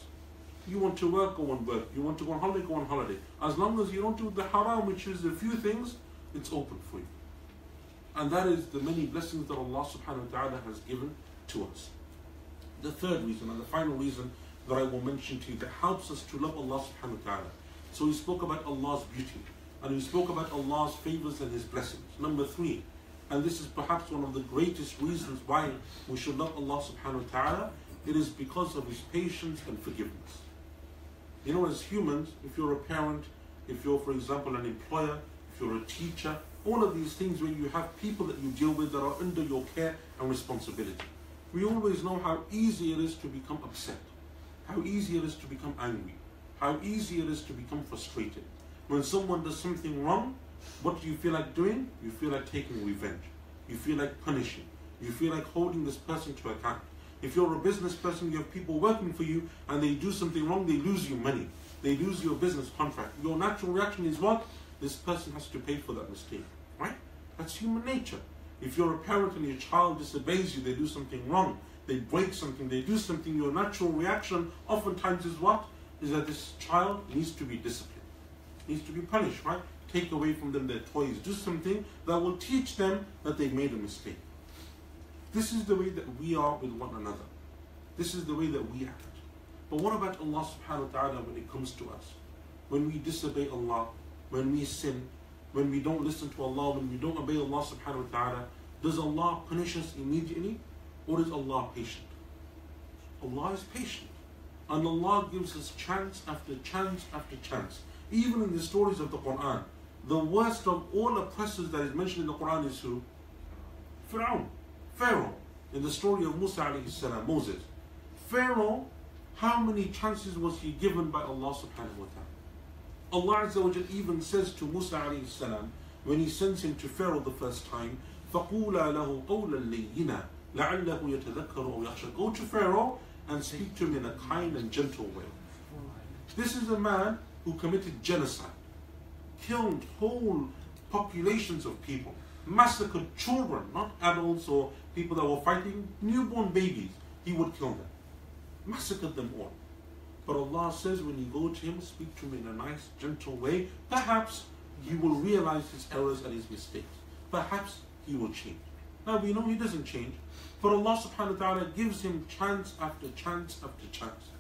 You want to work, go on work. You want to go on holiday, go on holiday. As long as you don't do the haram, which is a few things, it's open for you. And that is the many blessings that Allah subhanahu wa ta'ala has given to us. The third reason and the final reason that I will mention to you that helps us to love Allah subhanahu wa ta'ala. So we spoke about Allah's beauty, and we spoke about Allah's favors and His blessings. Number 3, and this is perhaps one of the greatest reasons why we should love Allah subhanahu wa ta'ala, it is because of His patience and forgiveness. You know, as humans, if you're a parent, if you're, for example, an employer, if you're a teacher, all of these things where you have people that you deal with that are under your care and responsibility, we always know how easy it is to become upset, how easy it is to become angry, how easy it is to become frustrated. When someone does something wrong, what do you feel like doing? You feel like taking revenge. You feel like punishing. You feel like holding this person to account. If you're a business person, you have people working for you and they do something wrong, they lose you money. They lose your business contract. Your natural reaction is what? This person has to pay for that mistake, right? That's human nature. If you're a parent and your child disobeys you, they do something wrong, they break something, they do something, your natural reaction oftentimes is what? Is that this child needs to be disciplined, needs to be punished, right? Take away from them their toys, do something that will teach them that they made a mistake. This is the way that we are with one another. This is the way that we act. But what about Allah subhanahu wa ta'ala when it comes to us? When we disobey Allah, when we sin, when we don't listen to Allah, when we don't obey Allah subhanahu wa ta'ala, does Allah punish us immediately, or is Allah patient? Allah is patient. And Allah gives us chance after chance after chance. Even in the stories of the Quran, the worst of all oppressors that is mentioned in the Quran is who? Pharaoh. In the story of Musa alayhi salam, Moses. Pharaoh, how many chances was he given by Allah subhanahu wa ta'ala? Allah Azza wa Jal even says to Musa alayhi salam, when he sends him to Pharaoh the first time, فَقُولَا لَهُ قَوْلًا لَيِّنًا لَعَلَّهُ يَتَذَكَّرُ أَوْ يَخْشَى. Go to Pharaoh and speak to him in a kind and gentle way. This is a man who committed genocide, killed whole populations of people, massacred children, not adults or people that were fighting, newborn babies, he would kill them, massacred them all. But Allah says when you go to him, speak to him in a nice, gentle way, perhaps he will realize his errors and his mistakes. Perhaps he will change. Now we know he doesn't change, but Allah subhanahu wa ta'ala gives him chance after chance after chance.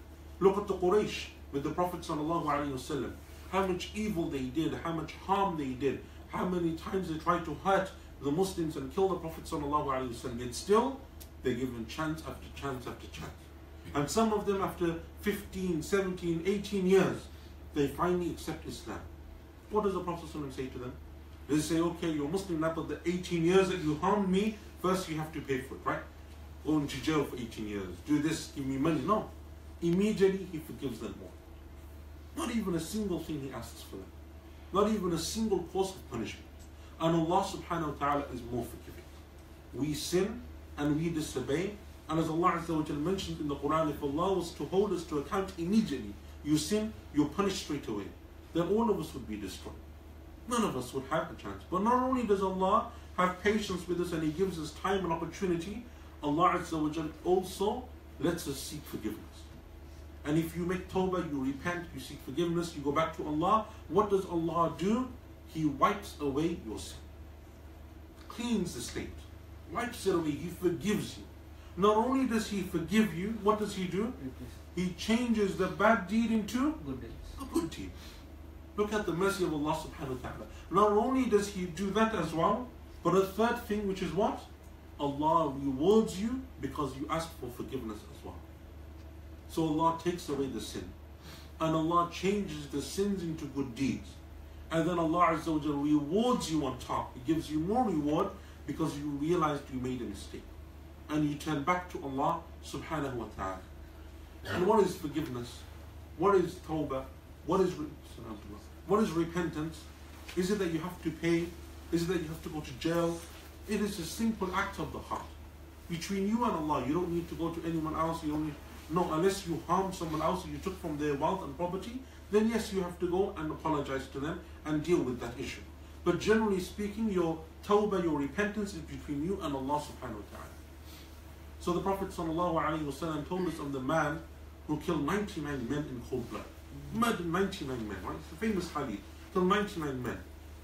Look at the Quraysh with the Prophet sallallahu alaihi wasallam. How much evil they did, how much harm they did, how many times they tried to hurt the Muslims and kill the Prophet sallallahu alaihi wasallam. Yet still, they give him chance after chance after chance. And some of them after 15, 17, 18 years, they finally accept Islam. What does the Prophet ﷺ say to them? They say, okay, you're Muslim now, but the 18 years that you harmed me, first you have to pay for it, right? Go into jail for 18 years, do this, give me money. No. Immediately he forgives them all. Not even a single thing he asks for them. Not even a single course of punishment. And Allah subhanahu wa ta'ala is more forgiving. We sin and we disobey. And as Allah Azza wa Jalla mentioned in the Quran, if Allah was to hold us to account immediately, you sin, you're punished straight away, then all of us would be destroyed. None of us would have a chance. But not only does Allah have patience with us and He gives us time and opportunity, Allah Azza wa Jalla also lets us seek forgiveness. And if you make tawbah, you repent, you seek forgiveness, you go back to Allah, what does Allah do? He wipes away your sin. Cleans the slate. Wipes it away. He forgives you. Not only does He forgive you, what does He do? He changes the bad deed into a good deed. Look at the mercy of Allah subhanahu wa ta'ala. Not only does He do that as well, but a third thing, which is what? Allah rewards you because you ask for forgiveness as well. So Allah takes away the sin. And Allah changes the sins into good deeds. And then Allah Azza wa Jalla rewards you on top. He gives you more reward because you realized you made a mistake. And you turn back to Allah subhanahu wa ta'ala. And what is forgiveness? What is tawbah? What is repentance? Is it that you have to pay? Is it that you have to go to jail? It is a simple act of the heart. Between you and Allah, you don't need to go to anyone else. You don't need, no, unless you harm someone else, you took from their wealth and property, then yes, you have to go and apologize to them and deal with that issue. But generally speaking, your tawbah, your repentance is between you and Allah subhanahu wa ta'ala. So the Prophet sallallahu alaihi wasallam told us of the man who killed 99 men in cold blood. Murdered 99 men, right? It's a famous hadith. Killed 99 men.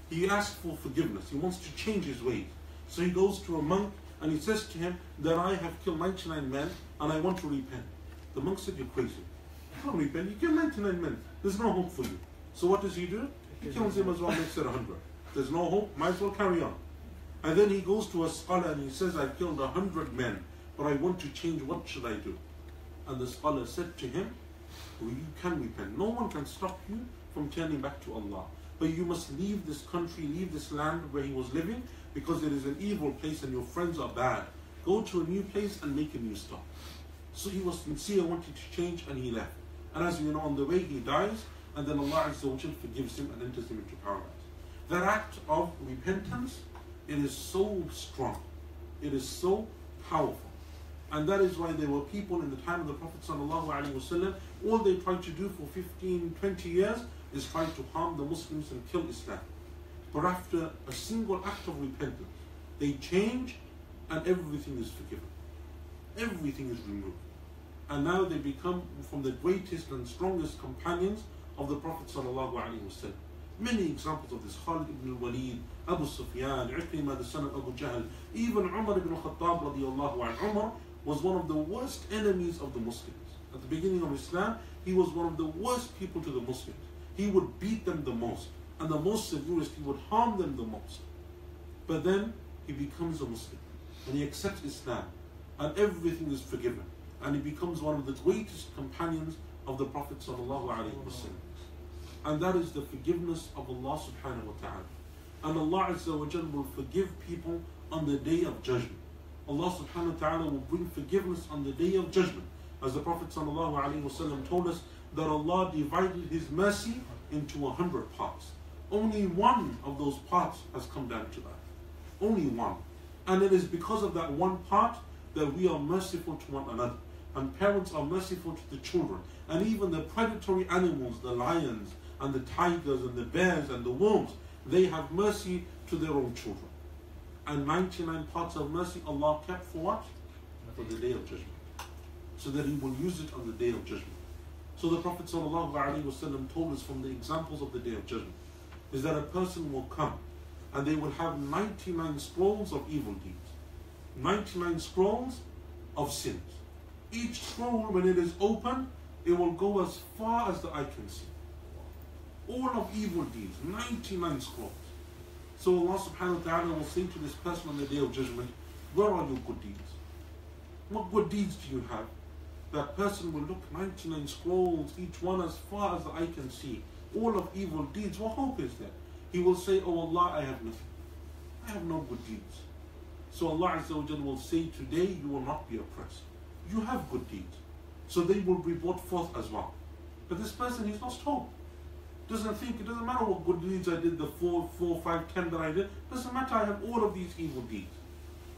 He asked for forgiveness. He wants to change his ways. So he goes to a monk and he says to him that I have killed 99 men and I want to repent. The monk said, you're crazy. You can't repent. You killed 99 men. There's no hope for you. So what does he do? He kills him as well, makes it 100. There's no hope, might as well carry on. And then he goes to a scholar and he says, I've killed 100 men, but I want to change. What should I do? And the scholar said to him, well, you can repent. No one can stop you from turning back to Allah. But you must leave this country, leave this land where he was living, because it is an evil place and your friends are bad. Go to a new place and make a new start. So he was sincere, wanted to change, and he left. And as you know, on the way he dies, and then Allah Azza wa Jalla forgives him and enters him into paradise. That act of repentance, it is so strong. It is so powerful. And that is why there were people in the time of the Prophet sallallahu alaihi wasallam, all they tried to do for 15, 20 years is try to harm the Muslims and kill Islam. But after a single act of repentance, they change and everything is forgiven. Everything is removed. And now they become from the greatest and strongest companions of the Prophet sallallahu alaihi wasallam. Many examples of this: Khalid ibn al-Walid, Abu Sufyan, Ikrimah the son of Abu Jahl, even Umar ibn al-Khattab radiyallahu anhu. Umar was one of the worst enemies of the Muslims. At the beginning of Islam, he was one of the worst people to the Muslims. He would beat them the most, and the most severest, he would harm them the most. But then he becomes a Muslim, and he accepts Islam, and everything is forgiven, and he becomes one of the greatest companions of the Prophet sallallahu alaihi wasallam. And that is the forgiveness of Allah subhanahu wa ta'ala. And Allah Azza wa Jalla will forgive people on the day of judgment. Allah subhanahu wa ta'ala will bring forgiveness on the day of judgment. As the Prophet sallallahu alaihi wasallam told us that Allah divided His mercy into 100 parts. Only one of those parts has come down to us. Only one. And it is because of that one part that we are merciful to one another. And parents are merciful to the children. And even the predatory animals, the lions and the tigers and the bears and the wolves, they have mercy to their own children. And 99 parts of mercy Allah kept for what? For the day of judgment. So that He will use it on the day of judgment. So the Prophet ﷺ told us from the examples of the day of judgment is that a person will come and they will have 99 scrolls of evil deeds. 99 scrolls of sins. Each scroll, when it is open, it will go as far as the eye can see. All of evil deeds, 99 scrolls. So Allah subhanahu wa ta'ala will say to this person on the day of judgment, where are your good deeds? What good deeds do you have? That person will look, 99 scrolls, each one as far as the eye can see. All of evil deeds, what hope is there? He will say, oh Allah, I have nothing. I have no good deeds. So Allah Azza wa Jalla will say, today you will not be oppressed. You have good deeds. So they will be brought forth as well. But this person, he's lost hope. Doesn't think, it doesn't matter what good deeds I did, the 4, 5, 10 that I did. Doesn't matter, I have all of these evil deeds.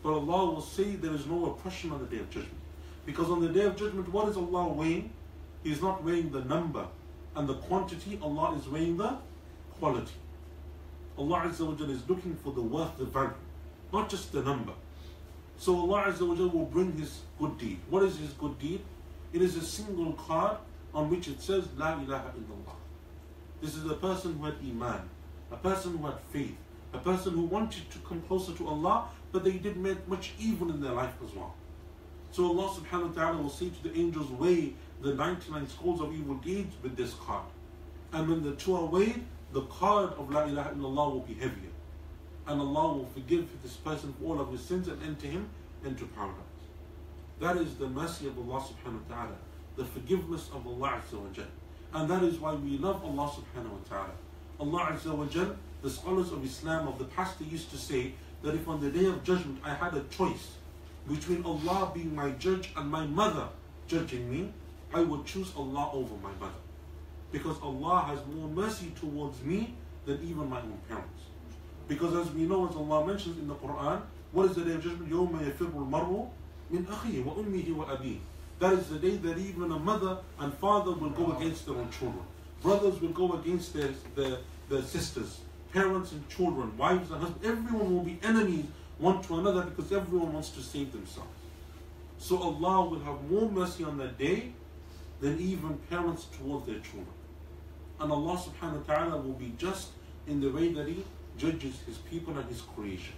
But Allah will say there is no oppression on the day of judgment. Because on the day of judgment, what is Allah weighing? He is not weighing the number and the quantity. Allah is weighing the quality. Allah Azza wa Jalla is looking for the worth, the value, not just the number. So Allah Azza wa Jalla will bring His good deed. What is His good deed? It is a single card on which it says, La ilaha illallah. This is a person who had Emaan, a person who had faith, a person who wanted to come closer to Allah, but they did make much evil in their life as well. So Allah subhanahu wa ta'ala will say to the angels, weigh the 99 scrolls of evil deeds with this card. And when the two are weighed, the card of La ilaha illallah will be heavier. And Allah will forgive this person for all of his sins and enter him into paradise. That is the mercy of Allah subhanahu wa ta'ala, the forgiveness of Allah Azza wa Jalla. And that is why we love Allah subhanahu wa ta'ala. Allah Azza wa Jal, the scholars of Islam of the past, they used to say that if on the day of judgment I had a choice between Allah being my judge and my mother judging me, I would choose Allah over my mother. Because Allah has more mercy towards me than even my own parents. Because as we know, as Allah mentions in the Quran, what is the day of judgment? يَوْمَ يَفِرُّ الْمَرْءُ مِنْ أَخِيهِ وَأُمِّهِ وَأَبِيهِ. That is the day that even a mother and father will go against their own children. Brothers will go against their sisters. Parents and children, wives and husbands, everyone will be enemies one to another because everyone wants to save themselves. So Allah will have more mercy on that day than even parents towards their children. And Allah subhanahu wa ta'ala will be just in the way that He judges His people and His creation.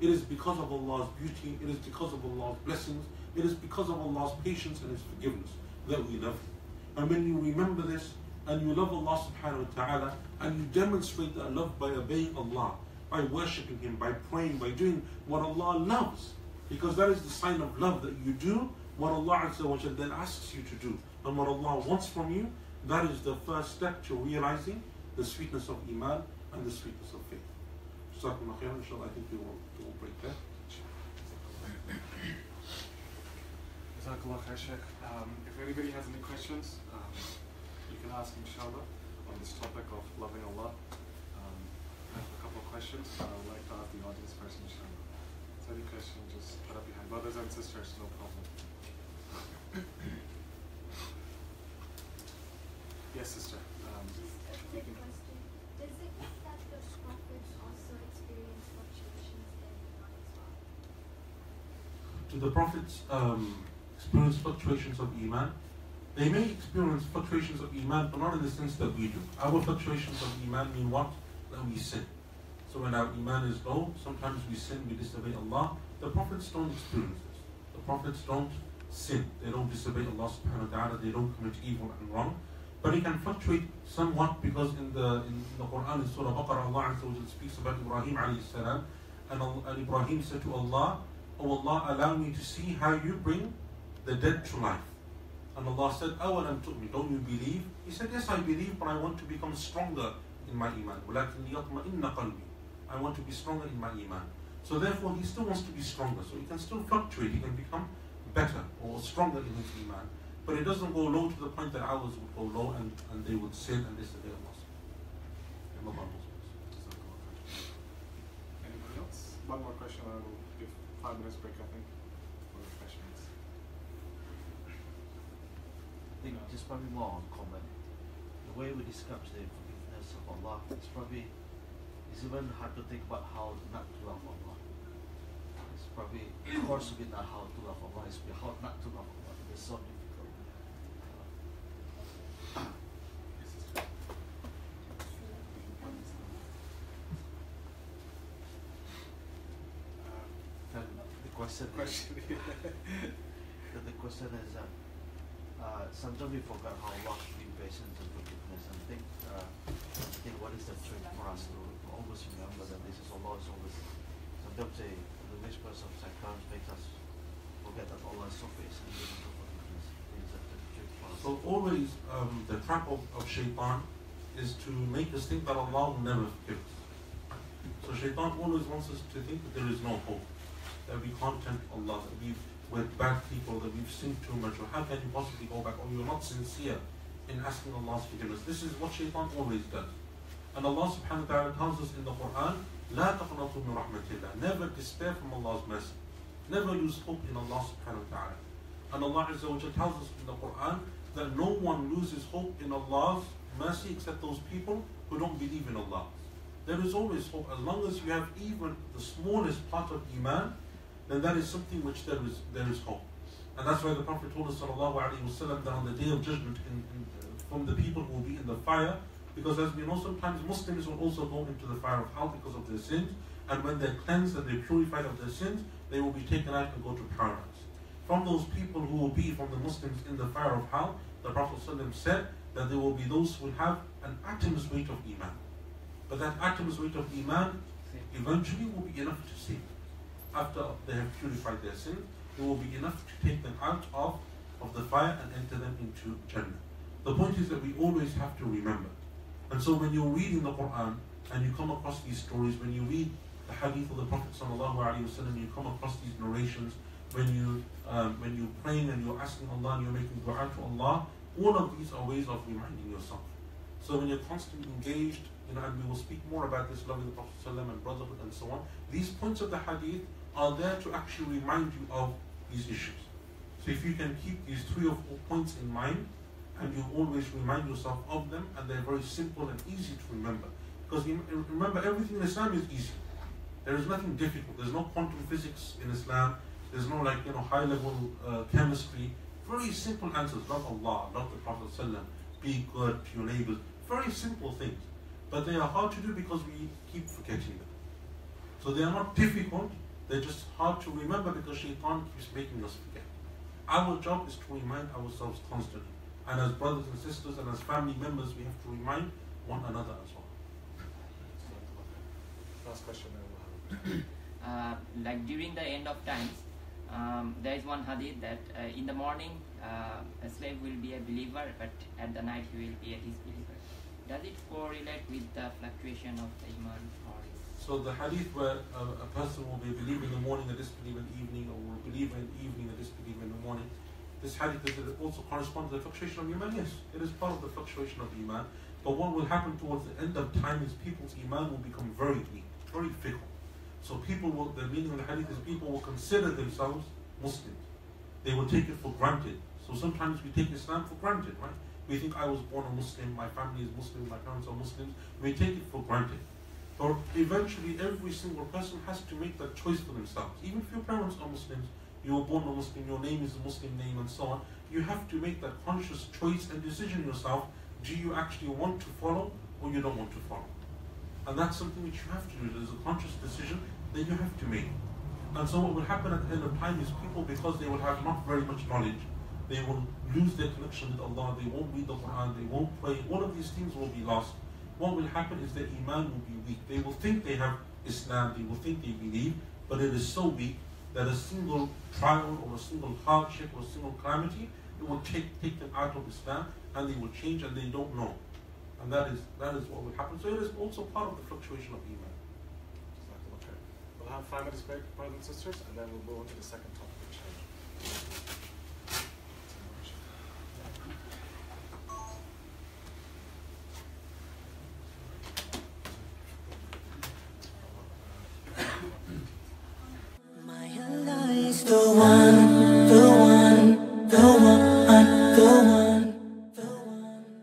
It is because of Allah's beauty, it is because of Allah's blessings, it is because of Allah's patience and His forgiveness that we love Him. And when you remember this, and you love Allah subhanahu wa ta'ala, and you demonstrate that love by obeying Allah, by worshipping Him, by praying, by doing what Allah loves, because that is the sign of love, that you do what Allah Azza wa Jalla then asks you to do, and what Allah wants from you. That is the first step to realizing the sweetness of Emaan and the sweetness of faith. Jazakumullah khairan. Inshallah, I think we will break there. Jazakallah khair, Shaykh. If anybody has any questions, you can ask inshallah on this topic of loving Allah. I have a couple of questions, but I would like to ask the audience first inshallah. So any question, just put up your hand. Brothers and sisters, no problem. Yes, sister. Does it mean that the prophets also experience fluctuations in Iman as well? Do the prophets experience fluctuations of Emaan? They may experience fluctuations of Emaan, but not in the sense that we do. Our fluctuations of Emaan mean what? That we sin. So when our Emaan is low, sometimes we sin, we disobey Allah. The prophets don't experience this. The prophets don't sin. They don't disobey Allah subhanahu wa ta'ala. They don't commit evil and wrong. But it can fluctuate somewhat because in the Quran, in Surah Baqarah, Allah Azza wa Jalla speaks about Ibrahim alayhi salam. And Ibrahim said to Allah, "Oh Allah, allow me to see how you bring the dead to life." And Allah said, "Awalam tu'min, don't you believe?" He said, "Yes, I believe, but I want to become stronger in my Iman. وَلَكِنْ يَطْمَئِنَّ قَلْبِي." I want to be stronger in my Iman. So therefore, he still wants to be stronger. So he can still fluctuate. He can become better or stronger in his Iman. But it doesn't go low to the point that ours would go low and they would sin and disobey Allah. Anybody else? One more question. I will give 5 minutes break, I think, for refreshments. I think just probably more on comment. The way we describe the forgiveness of Allah, it's even hard to think about how not to love Allah. It's probably, of course, we know how to love Allah. It's how not to love Allah. It's so difficult. The question is that sometimes we forget how Allah should be patient and forgiveness, and think what is the trick for us to always remember that this is Allah is always. Sometimes the whispers of Shaitan makes us forget that Allah is so patient and so forgiveness. Is that the trick for us? So always the trap of Shaitan is to make us think that Allah will never forgive us. So Shaitan always wants us to think that there is no hope, that we can't tempt Allah, that we're bad people, that we've sinned too much, or how can you possibly go back, or you're not sincere in asking Allah's forgiveness. This is what Shaitan always does. And Allah subhanahu wa ta'ala tells us in the Quran, لا تقنطوا من رحمة الله. Never despair from Allah's mercy. Never lose hope in Allah subhanahu wa ta'ala. And Allah Azza wa Jalla tells us in the Quran that no one loses hope in Allah's mercy except those people who don't believe in Allah. There is always hope. As long as you have even the smallest part of Iman, then that is something which there is hope. And that's why the Prophet told us sallallahu alaihi wasallam that on the day of judgment from the people who will be in the fire, because as we know, sometimes Muslims will also go into the fire of hell because of their sins, and when they're cleansed and they're purified of their sins, they will be taken out and go to paradise. From those people who will be from the Muslims in the fire of hell, the Prophet ﷺ said that there will be those who will have an atom's weight of Iman. But that atom's weight of Iman eventually will be enough to save them. After they have purified their sins, it will be enough to take them out of the fire and enter them into Jannah. The point is that we always have to remember. And And so when you're reading the Quran and you come across these stories, when you read the hadith of the Prophet ﷺ, you come across these narrations, when you're praying and you're asking Allah and you're making dua to Allah, all of these are ways of reminding yourself. So when you're constantly engaged, and we will speak more about this, loving the Prophet ﷺ and brotherhood and so on, these points of the hadith are there to actually remind you of these issues. So if you can keep these 3 or 4 points in mind, and you always remind yourself of them, and they're very simple and easy to remember. Because remember, everything in Islam is easy. There is nothing difficult. There's no quantum physics in Islam. There's no high-level chemistry. Very simple answers. Love Allah, love the Prophet ﷺ, be good to your neighbors. Very simple things. But they are hard to do because we keep forgetting them. So they are not difficult. They're just hard to remember because Shaitan keeps making us forget. Our job is to remind ourselves constantly. And as brothers and sisters and as family members, we have to remind one another as well. Last question. Like during the end of times, there is one hadith that in the morning a slave will be a believer, but at the night he will be a disbeliever. Does it correlate with the fluctuation of the iman? So the hadith where a person will be a believer in the morning, a disbeliever in the evening, or a believer in the evening, a disbeliever in the morning, this hadith does it also correspond to the fluctuation of iman? Yes, it is part of the fluctuation of iman. But what will happen towards the end of time is people's iman will become very weak, very fickle. So the meaning of the hadith is people will consider themselves Muslims. They will take it for granted. So sometimes we take Islam for granted, right? We think I was born a Muslim, my family is Muslim, my parents are Muslims. We take it for granted. But eventually every single person has to make that choice for themselves. Even if your parents are Muslims, you were born a Muslim, your name is a Muslim name and so on, you have to make that conscious choice and decision yourself. Do you actually want to follow or you don't want to follow? And that's something which you have to do. There's a conscious decision that you have to make. And so what will happen at the end of time is people, because they will have not very much knowledge, they will lose their connection with Allah, they won't read the Quran, they won't pray, all of these things will be lost. What will happen is their iman will be weak. They will think they have Islam, they will think they believe, but it is so weak that a single trial or a single hardship or a single calamity, it will take them out of Islam, and they will change and they don't know. And that is what will happen. So it is also part of the fluctuation of iman. Okay. We'll have 5 minutes break, brothers and sisters, and then we'll go on to the second topic, inshallah. My Allah is the one.